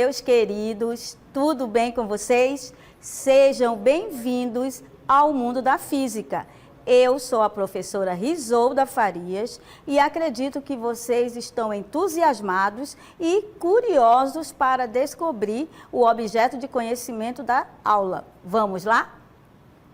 meus queridos, tudo bem com vocês? Sejam bem-vindos ao mundo da física. Eu sou a professora Risolda Farias e acredito que vocês estão entusiasmados e curiosos para descobrir o objeto de conhecimento da aula. Vamos lá?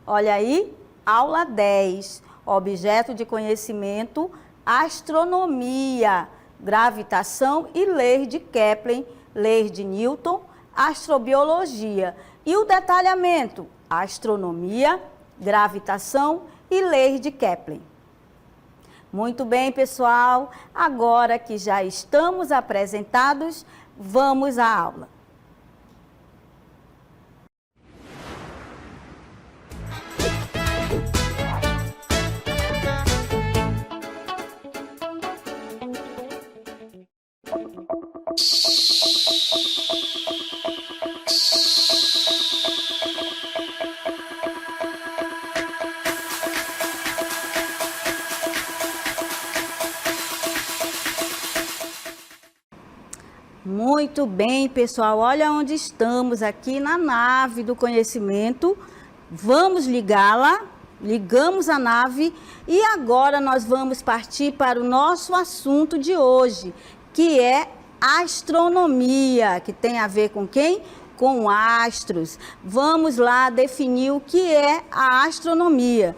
Olha aí, aula 10, objeto de conhecimento, astronomia, gravitação e leis de Kepler, leis de Newton, astrobiologia. E o detalhamento, astronomia, gravitação e leis de Kepler. Muito bem, pessoal, agora que já estamos apresentados, vamos à aula. Muito bem, pessoal, olha onde estamos, aqui na nave do conhecimento. Vamos ligá-la, ligamos a nave e agora nós vamos partir para o nosso assunto de hoje, que é astronomia, que tem a ver com quem? Com astros. Vamos lá definir o que é a astronomia.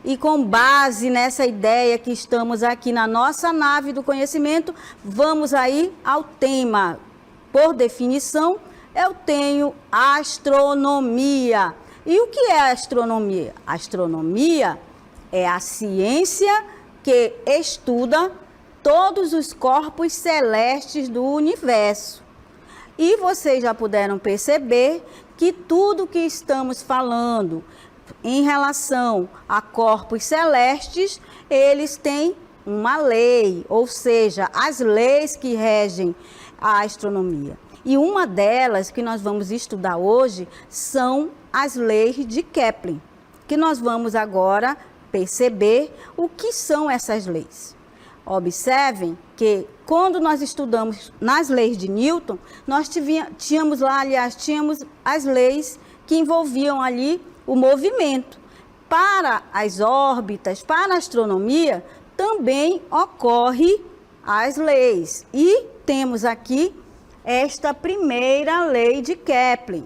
E com base nessa ideia que estamos aqui na nossa nave do conhecimento, vamos aí ao tema. Por definição, eu tenho astronomia. E o que é astronomia? Astronomia é a ciência que estuda todos os corpos celestes do universo. E vocês já puderam perceber que tudo que estamos falando em relação a corpos celestes, eles têm uma lei, ou seja, as leis que regem a astronomia. E uma delas que nós vamos estudar hoje são as leis de Kepler, que nós vamos agora perceber o que são essas leis. Observem que quando nós estudamos nas leis de Newton, nós tínhamos as leis que envolviam ali o movimento. Para as órbitas, para a astronomia, também ocorre as leis. E temos aqui esta primeira lei de Kepler.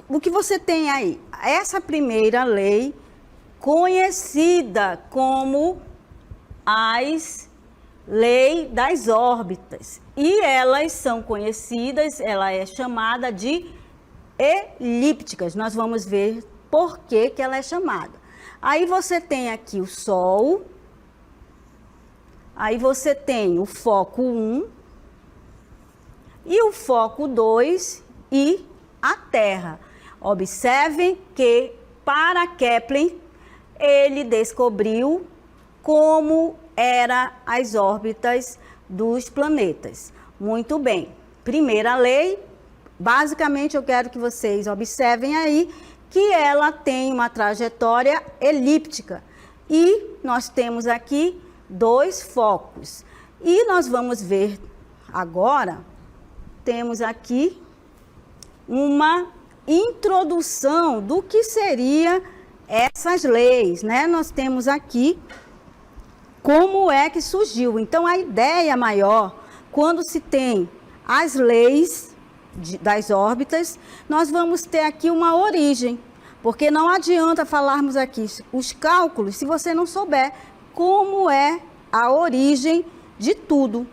O que você tem aí? Essa primeira lei, conhecida como as leis das órbitas. E elas são conhecidas, ela é chamada de elípticas. Nós vamos ver por que ela é chamada. Aí você tem aqui o Sol, aí você tem o foco 1 e o foco 2 e a Terra. Observem que para Kepler ele descobriu como eram as órbitas dos planetas. Muito bem. Primeira lei, basicamente eu quero que vocês observem aí que ela tem uma trajetória elíptica. E nós temos aqui dois focos. E nós vamos ver agora, temos aqui uma introdução do que seria essas leis, né? Nós temos aqui como é que surgiu. Então, a ideia maior, quando se tem as leis das órbitas, nós vamos ter aqui uma origem, porque não adianta falarmos aqui os cálculos se você não souber como é a origem de tudo.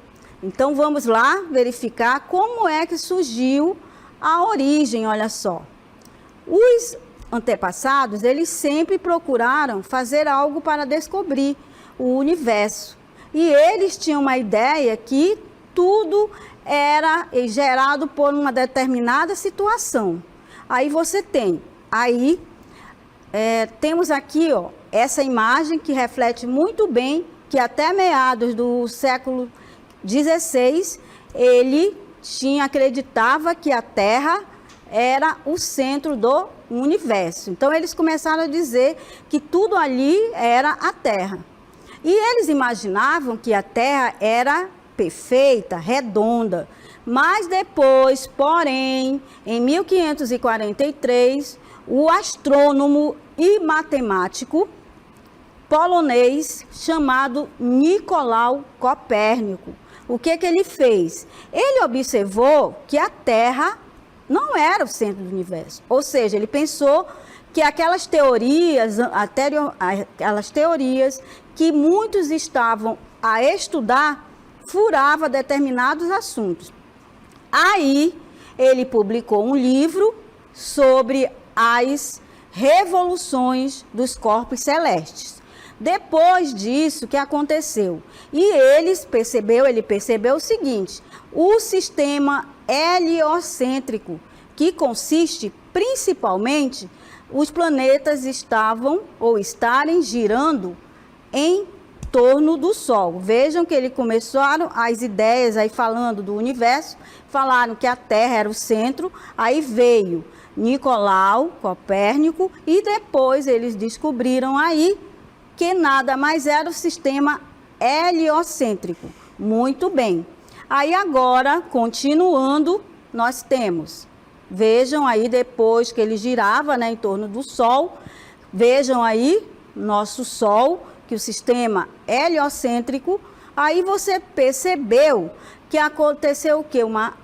Então vamos lá verificar como é que surgiu a origem. Olha só, os antepassados, eles sempre procuraram fazer algo para descobrir o universo, e eles tinham uma ideia que tudo era gerado por uma determinada situação. Aí você tem, temos aqui, ó, essa imagem que reflete muito bem que até meados do século XVI, ele acreditava que a Terra era o centro do universo. Então eles começaram a dizer que tudo ali era a Terra. E eles imaginavam que a Terra era perfeita, redonda, Mas depois, porém, em 1543, o astrônomo e matemático polonês chamado Nicolau Copérnico, o que ele fez? Ele observou que a Terra não era o centro do universo. Ou seja, ele pensou que aquelas teorias que muitos estavam a estudar furava determinados assuntos. Aí, ele publicou um livro sobre as revoluções dos corpos celestes. Depois disso, o que aconteceu? E ele percebeu o seguinte: o sistema heliocêntrico, que consiste principalmente os planetas estarem girando em torno do Sol. Vejam que ele começaram as ideias aí falando do universo, falaram que a Terra era o centro, aí veio Nicolau Copérnico e depois eles descobriram aí que nada mais era o sistema heliocêntrico. Muito bem. Aí agora, continuando, nós temos, vejam aí depois que ele girava, né, em torno do Sol, vejam aí nosso Sol, que o sistema heliocêntrico, aí você percebeu que aconteceu o quê? Uma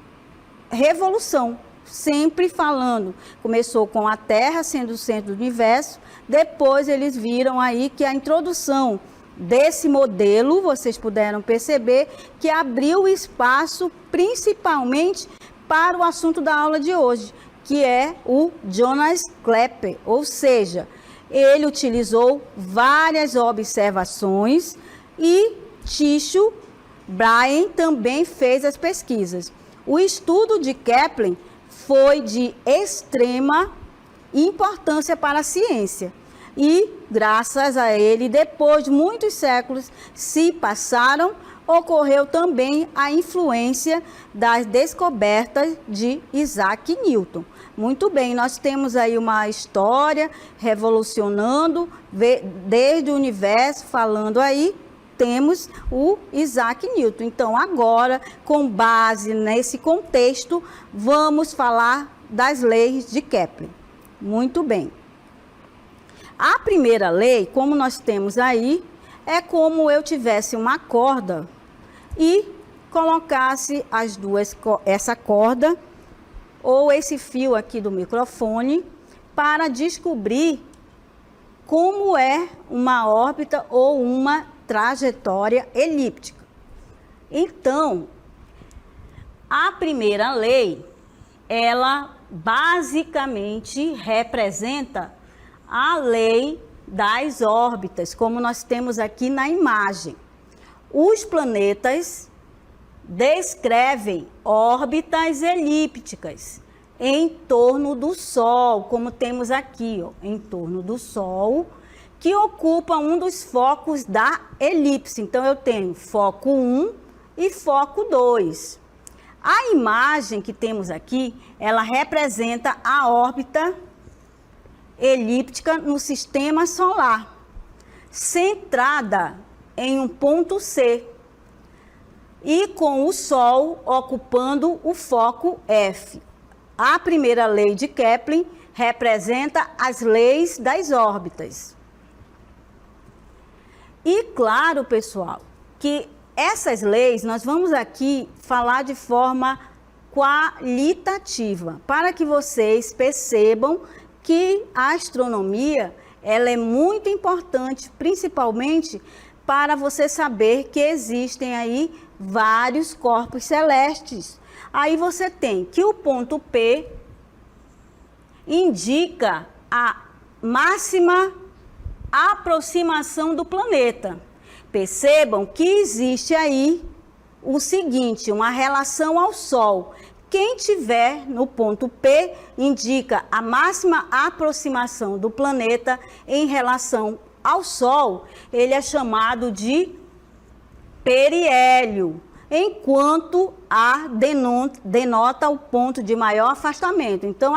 revolução, sempre falando, começou com a Terra sendo o centro do universo, depois eles viram aí que a introdução desse modelo, vocês puderam perceber, que abriu espaço principalmente para o assunto da aula de hoje, que é o Johannes Kepler, ou seja, ele utilizou várias observações e Tycho Brahe também fez as pesquisas. O estudo de Kepler foi de extrema importância para a ciência e, graças a ele, depois de muitos séculos se passaram, ocorreu também a influência das descobertas de Isaac Newton. Muito bem, nós temos aí uma história revolucionando, desde o universo, falando aí, temos o Isaac Newton. Então, agora, com base nesse contexto, vamos falar das leis de Kepler. Muito bem. A primeira lei, como nós temos aí, é como eu tivesse uma corda e colocasse essa corda ou esse fio aqui do microfone para descobrir como é uma órbita ou uma trajetória elíptica. Então, a primeira lei, ela basicamente representa a lei das órbitas, como nós temos aqui na imagem. Os planetas descrevem órbitas elípticas em torno do Sol, como temos aqui, ó, em torno do Sol, que ocupa um dos focos da elipse. Então, eu tenho foco 1 e foco 2. A imagem que temos aqui, ela representa a órbita elíptica no sistema solar, centrada em um ponto C, e com o Sol ocupando o foco F. A primeira lei de Kepler representa as leis das órbitas. E claro, pessoal, que essas leis nós vamos aqui falar de forma qualitativa, para que vocês percebam que a astronomia ela é muito importante, principalmente para você saber que existem aí vários corpos celestes. Aí você tem que o ponto P indica a máxima aproximação do planeta. Percebam que existe aí o seguinte, uma relação ao Sol. Quem tiver no ponto P indica a máxima aproximação do planeta em relação ao Sol, ele é chamado de periélio, enquanto A denota o ponto de maior afastamento. Então,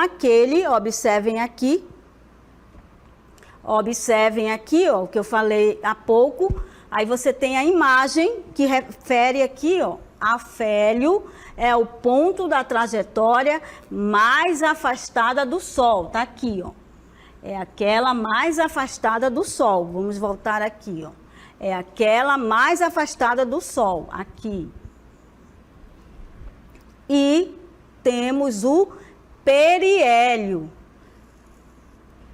observem aqui, ó, o que eu falei há pouco, aí você tem a imagem que refere aqui, ó, Afélio é o ponto da trajetória mais afastada do Sol. Tá aqui, ó. É aquela mais afastada do Sol. Vamos voltar aqui, ó. É aquela mais afastada do Sol, aqui. E temos o periélio.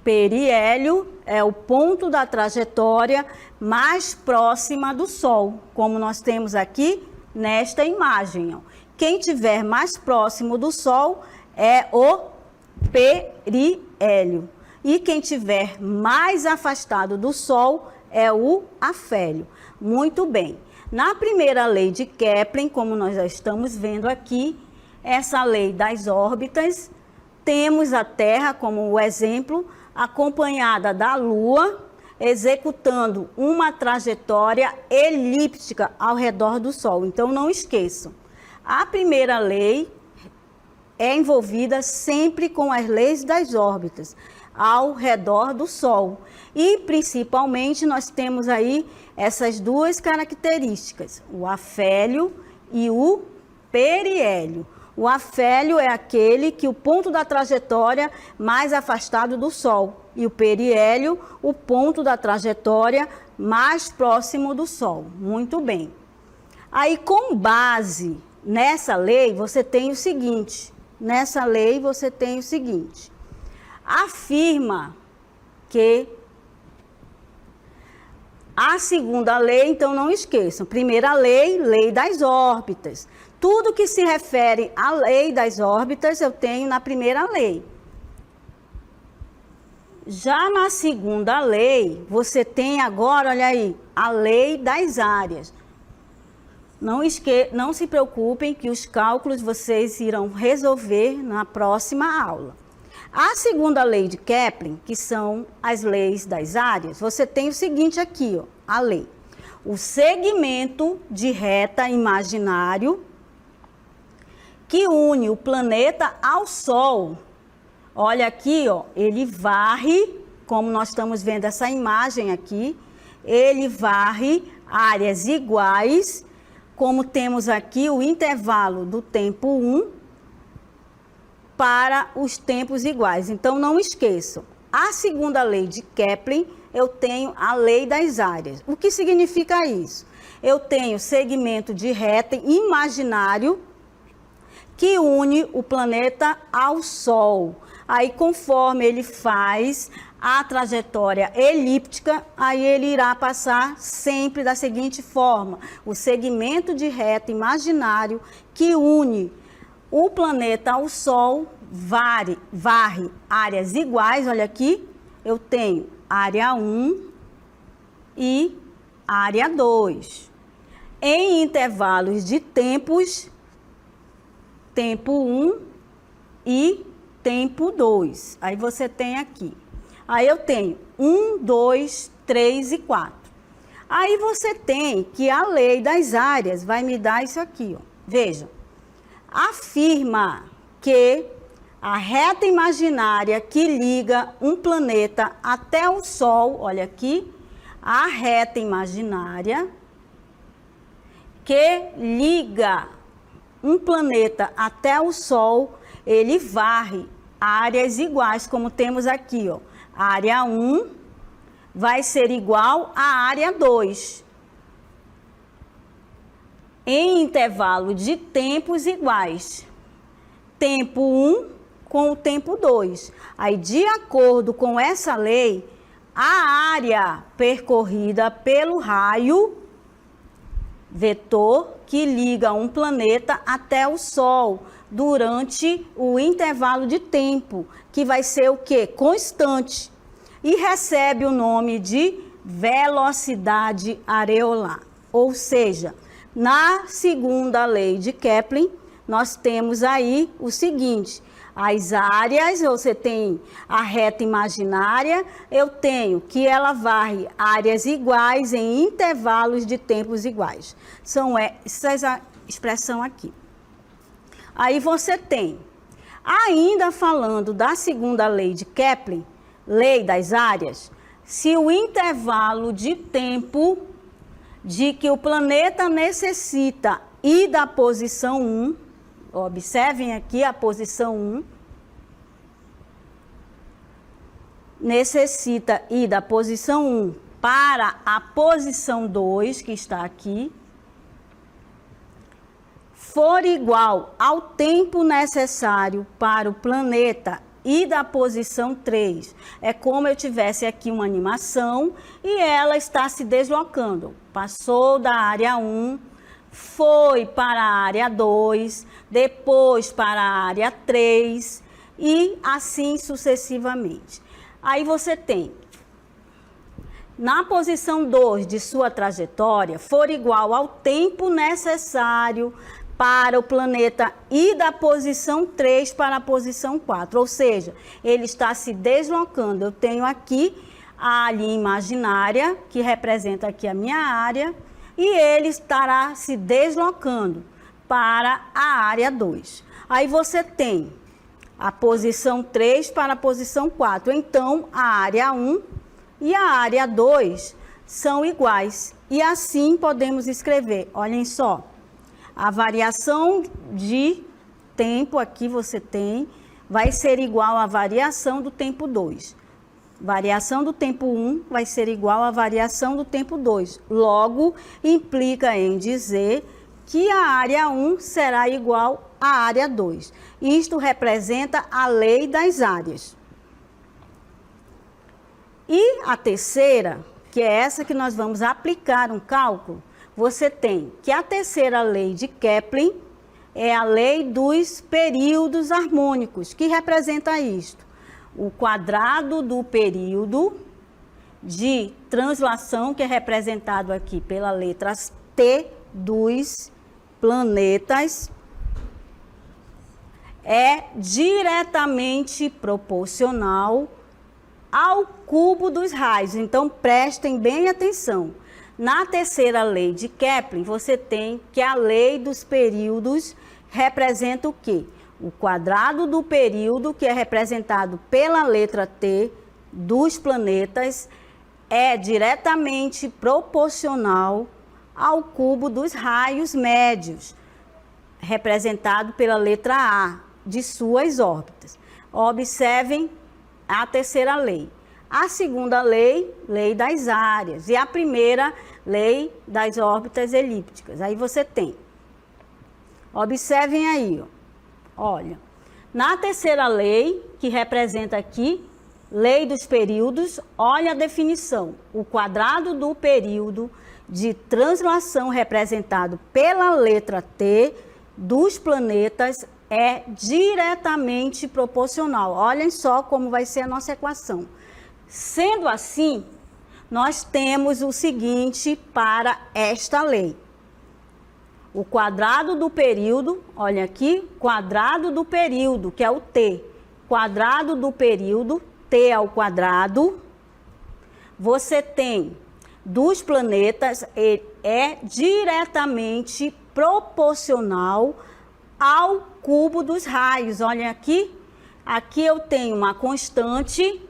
Periélio é o ponto da trajetória mais próxima do Sol, como nós temos aqui nesta imagem, ó. Quem tiver mais próximo do Sol é o periélio. E quem tiver mais afastado do Sol é o afélio. Muito bem. Na primeira lei de Kepler, como nós já estamos vendo aqui, essa lei das órbitas, temos a Terra como o exemplo, acompanhada da Lua, executando uma trajetória elíptica ao redor do Sol. Então, não esqueçam, a primeira lei é envolvida sempre com as leis das órbitas, ao redor do Sol. E, principalmente, nós temos aí essas duas características, o afélio e o periélio. O afélio é aquele que o ponto da trajetória mais afastado do Sol. E o periélio, o ponto da trajetória mais próximo do Sol. Muito bem. Aí, com base nessa lei, você tem o seguinte. Nessa lei, você tem o seguinte. Afirma que a segunda lei, então não esqueçam. Primeira lei, lei das órbitas. Tudo que se refere à lei das órbitas, eu tenho na primeira lei. Já na segunda lei, você tem agora, olha aí, a lei das áreas. Não se preocupem que os cálculos vocês irão resolver na próxima aula. A segunda lei de Kepler, que são as leis das áreas, você tem o seguinte aqui, ó, a lei. O segmento de reta imaginário que une o planeta ao Sol. Olha aqui, ó, ele varre, como nós estamos vendo essa imagem aqui, ele varre áreas iguais, como temos aqui o intervalo do tempo 1 para os tempos iguais. Então, não esqueçam, a segunda lei de Kepler, eu tenho a lei das áreas. O que significa isso? Eu tenho segmento de reta imaginário que une o planeta ao Sol. Aí, conforme ele faz a trajetória elíptica, aí ele irá passar sempre da seguinte forma. O segmento de reta imaginário que une o planeta ao Sol varre áreas iguais. Olha aqui, eu tenho área 1 e área 2. Em intervalos de tempos, tempo 1 e tempo 2. Aí você tem aqui. Aí eu tenho 1, 2, 3 e 4. Aí você tem que a lei das áreas vai me dar isso aqui, ó. Veja. Afirma que a reta imaginária que liga um planeta até o Sol, olha aqui, a reta imaginária que liga um planeta até o Sol, ele varre áreas iguais, como temos aqui, ó. A área 1 vai ser igual à área 2. Em intervalo de tempos iguais. Tempo 1 com o tempo 2. Aí, de acordo com essa lei, a área percorrida pelo raio vetor que liga um planeta até o Sol durante o intervalo de tempo, que vai ser o quê? Constante. E recebe o nome de velocidade areolar. Ou seja, na segunda lei de Kepler, nós temos aí o seguinte: as áreas, você tem a reta imaginária, eu tenho que ela varre áreas iguais em intervalos de tempos iguais. São essa expressão aqui. Aí você tem, ainda falando da segunda lei de Kepler, lei das áreas, se o intervalo de tempo de que o planeta necessita I da posição 1, observem aqui a posição 1, necessita ir da posição 1 para a posição 2, que está aqui, for igual ao tempo necessário para o planeta ir da posição 3. É como eu tivesse aqui uma animação e ela está se deslocando. Passou da área 1, foi para a área 2, depois para a área 3 e assim sucessivamente. Aí você tem, na posição 2 de sua trajetória, for igual ao tempo necessário para o planeta ir da posição 3 para a posição 4. Ou seja, ele está se deslocando. Eu tenho aqui a linha imaginária, que representa aqui a minha área, e ele estará se deslocando para a área 2. Aí você tem a posição 3 para a posição 4. Então, a área 1 e a área 2 são iguais. E assim podemos escrever, olhem só, a variação de tempo aqui você tem, vai ser igual à variação do tempo 2. Variação do tempo 1 vai ser igual à variação do tempo 2. Logo, implica em dizer que a área 1 será igual à área 2. Isto representa a lei das áreas. E a terceira, que é essa que nós vamos aplicar um cálculo, você tem que a terceira lei de Kepler é a lei dos períodos harmônicos, que representa isto. O quadrado do período de translação, que é representado aqui pela letra T dos planetas, é diretamente proporcional ao cubo dos raios. Então, prestem bem atenção. Na terceira lei de Kepler, você tem que a lei dos períodos representa o quê? O quadrado do período, que é representado pela letra T dos planetas, é diretamente proporcional ao cubo dos raios médios, representado pela letra A de suas órbitas. Observem a terceira lei. A segunda lei, lei das áreas. E a primeira, lei das órbitas elípticas. Aí você tem. Observem aí, ó. Olha. Na terceira lei, que representa aqui, lei dos períodos, olha a definição. O quadrado do período de translação representado pela letra T dos planetas é diretamente proporcional. Olhem só como vai ser a nossa equação. Sendo assim, nós temos o seguinte para esta lei. O quadrado do período, olha aqui, quadrado do período, que é o T. Quadrado do período, T ao quadrado. Você tem dos planetas, ele é diretamente proporcional ao cubo dos raios. Olha aqui, aqui eu tenho uma constante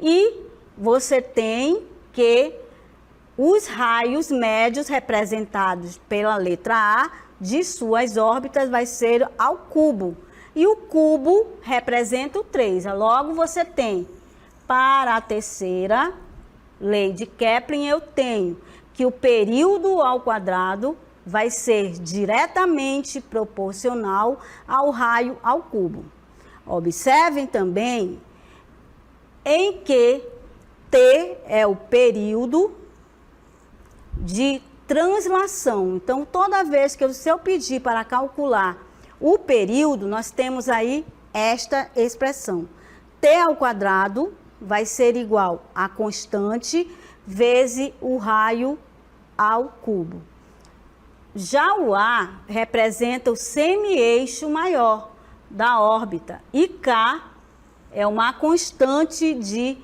e você tem que os raios médios representados pela letra A de suas órbitas vai ser ao cubo. E o cubo representa o 3. Logo, você tem, para a terceira lei de Kepler, eu tenho que o período ao quadrado vai ser diretamente proporcional ao raio ao cubo. Observem também em que T é o período de translação. Então, toda vez que se eu pedir para calcular o período, nós temos aí esta expressão. T ao quadrado vai ser igual a constante vezes o raio ao cubo. Já o A representa o semi-eixo maior da órbita e K é uma constante de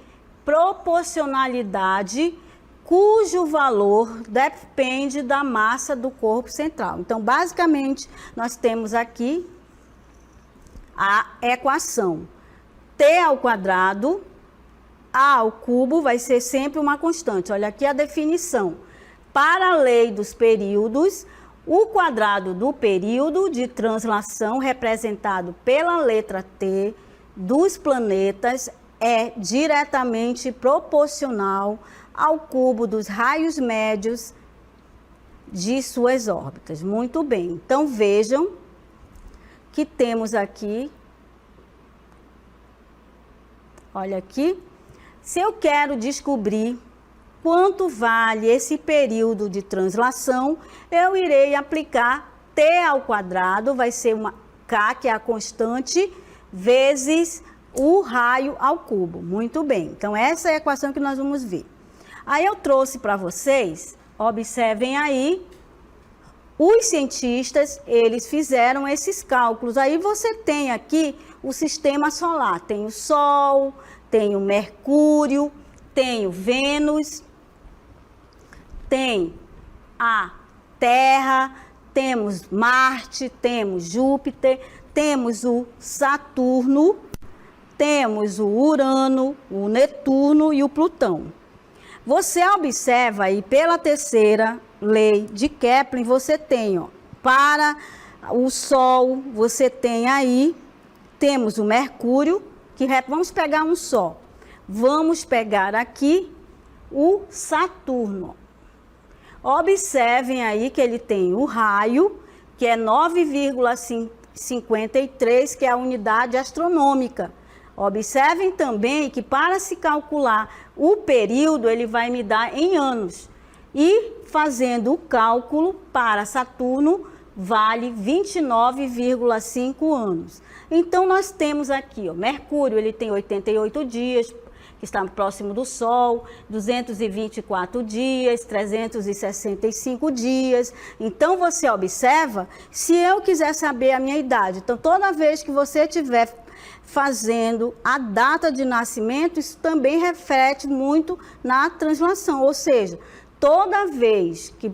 proporcionalidade cujo valor depende da massa do corpo central. Então, basicamente, nós temos aqui a equação. T ao quadrado, A ao cubo vai ser sempre uma constante. Olha aqui a definição. Para a lei dos períodos, O quadrado do período de translação, representado pela letra T, dos planetas é diretamente proporcional ao cubo dos raios médios de suas órbitas. Muito bem, então vejam que temos aqui, olha aqui, se eu quero descobrir quanto vale esse período de translação, eu irei aplicar T ao quadrado, vai ser uma K, que é a constante, vezes o raio ao cubo. Muito bem, então essa é a equação que nós vamos ver. Aí eu trouxe para vocês, observem aí, os cientistas, eles fizeram esses cálculos. Aí você tem aqui o sistema solar, tem o Sol, tem o Mercúrio, tem o Vênus, tem a Terra, temos Marte, temos Júpiter, temos o Saturno, temos o Urano, o Netuno e o Plutão. Você observa aí pela terceira lei de Kepler, você tem, ó, para o Sol, você tem aí, temos o Mercúrio, que vamos pegar um só. Vamos pegar aqui o Saturno. Observem aí que ele tem o raio, que é 9,53, que é a unidade astronômica. Observem também que para se calcular o período, ele vai me dar em anos. E fazendo o cálculo para Saturno, vale 29,5 anos. Então, nós temos aqui, ó, Mercúrio, ele tem 88 dias, que está próximo do Sol, 224 dias, 365 dias. Então, você observa, se eu quiser saber a minha idade, então, toda vez que você tiver fazendo a data de nascimento, isso também reflete muito na translação, ou seja, toda vez que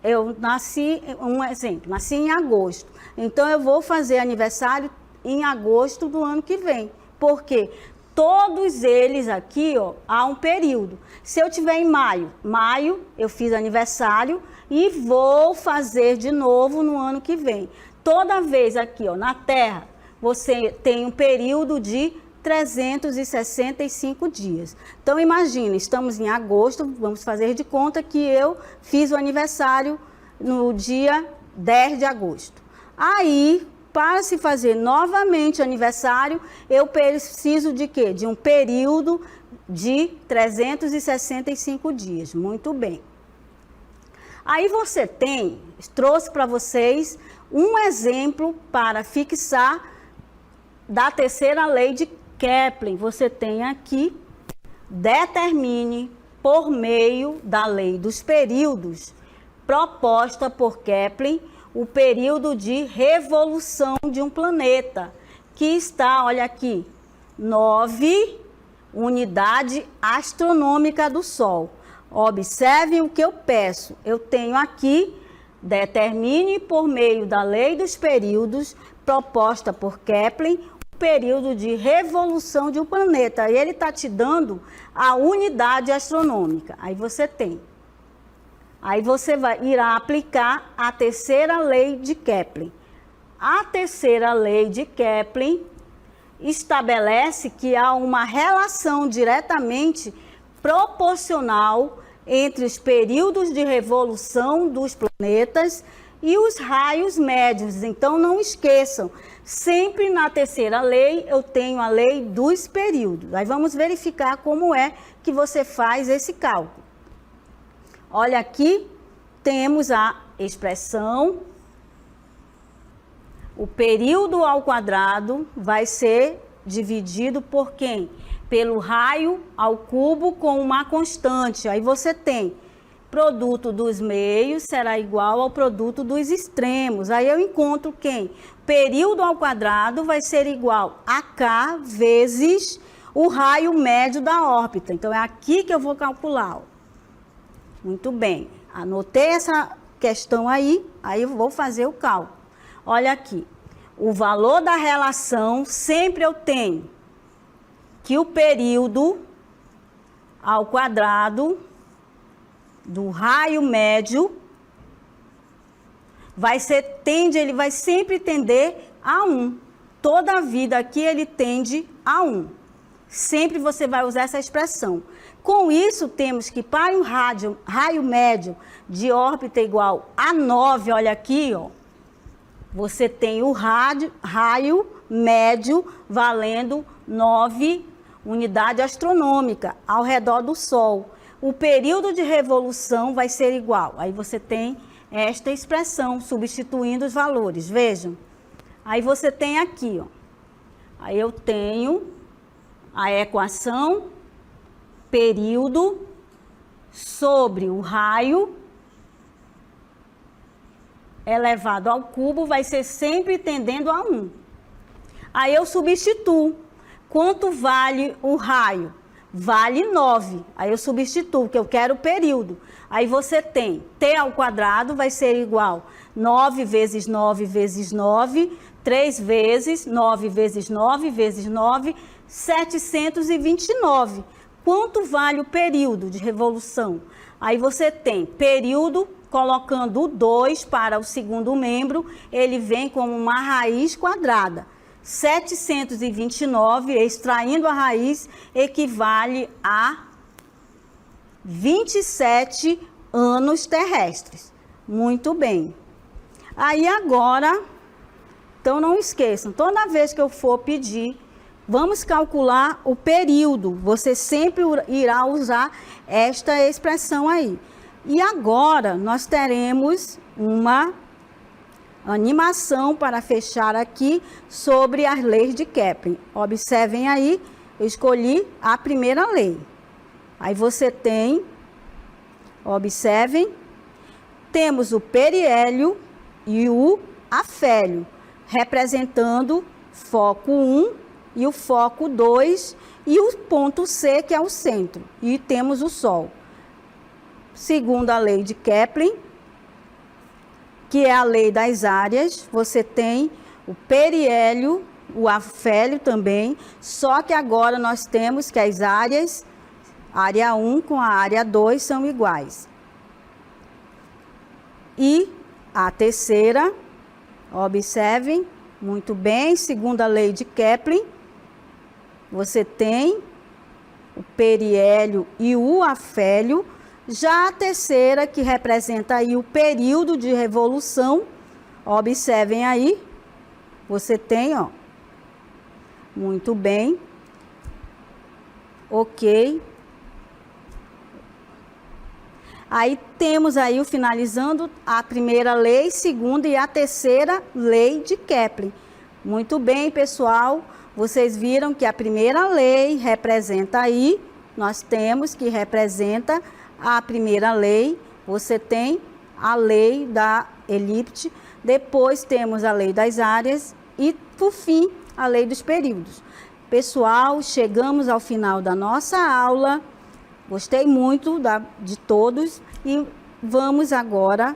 eu nasci, um exemplo, nasci em agosto, então eu vou fazer aniversário em agosto do ano que vem, porque todos eles aqui, ó, há um período. Se eu tiver em maio, eu fiz aniversário e vou fazer de novo no ano que vem. Toda vez aqui, ó, na Terra, você tem um período de 365 dias. Então, imagine, estamos em agosto, vamos fazer de conta que eu fiz o aniversário no dia 10 de agosto. Aí, para se fazer novamente aniversário, eu preciso de quê? De um período de 365 dias. Muito bem. Aí você trouxe para vocês um exemplo para fixar da terceira lei de Kepler. Você tem aqui, determine por meio da lei dos períodos, proposta por Kepler, o período de revolução de um planeta, que está, olha aqui, 9 unidade astronômica do Sol. Observem o que eu peço. Eu tenho aqui, determine por meio da lei dos períodos, proposta por Kepler, o período de revolução de um planeta. E ele está te dando a unidade astronômica. Aí você tem. Aí você irá aplicar a terceira lei de Kepler. A terceira lei de Kepler estabelece que há uma relação diretamente proporcional entre os períodos de revolução dos planetas e os raios médios. Então, não esqueçam, sempre na terceira lei eu tenho a lei dos períodos. Aí vamos verificar como é que você faz esse cálculo. Olha aqui, temos a expressão, o período ao quadrado vai ser dividido por quem? Pelo raio ao cubo com uma constante. Aí você tem produto dos meios será igual ao produto dos extremos. Aí eu encontro quem? Período ao quadrado vai ser igual a K vezes o raio médio da órbita. Então, é aqui que eu vou calcular. Ó. Muito bem. Anotei essa questão aí eu vou fazer o cálculo. Olha aqui. O valor da relação, sempre eu tenho que o período ao quadrado do raio médio ele vai sempre tender a 1. Toda a vida aqui ele tende a 1. Sempre você vai usar essa expressão. Com isso, temos que para o raio médio de órbita igual a 9, olha aqui, ó, você tem o raio médio valendo 9 unidades astronômicas ao redor do Sol. O período de revolução vai ser igual. Aí você tem esta expressão, substituindo os valores. Vejam. Aí você tem aqui, ó. Aí eu tenho a equação período sobre o raio elevado ao cubo vai ser sempre tendendo a 1. Aí eu substituo. Quanto vale o raio? Vale 9. Aí eu substituo, que eu quero o período. Aí você tem t ao quadrado vai ser igual 9 vezes 9 vezes 9, 3 vezes 9 vezes 9 vezes 9, 729. Quanto vale o período de revolução? Aí você tem período, colocando o 2 para o segundo membro, ele vem como uma raiz quadrada. 729, extraindo a raiz, equivale a 27 anos terrestres. Muito bem. Aí agora, então não esqueçam, toda vez que eu for pedir, vamos calcular o período. Você sempre irá usar esta expressão aí. E agora nós teremos uma animação para fechar aqui sobre as leis de Kepler. Observem aí, eu escolhi a primeira lei. Aí você tem, observem, temos o periélio e o afélio, representando foco 1 e o foco 2 e o ponto C, que é o centro. E temos o Sol. Segundo a lei de Kepler, que é a lei das áreas, você tem o periélio, o afélio também, só que agora nós temos que as áreas, área 1 com a área 2 são iguais. E a terceira, observem, muito bem, segundo a lei de Kepler, você tem o periélio e o afélio. Já a terceira, que representa aí o período de revolução, observem aí, você tem, ó, muito bem, ok. Aí temos aí, finalizando, a primeira lei, segunda e a terceira lei de Kepler. Muito bem, pessoal, vocês viram que a primeira lei representa aí, nós temos que representa a primeira lei, você tem a lei da elipse, depois temos a lei das áreas e, por fim, a lei dos períodos. Pessoal, chegamos ao final da nossa aula, gostei muito de todos e vamos agora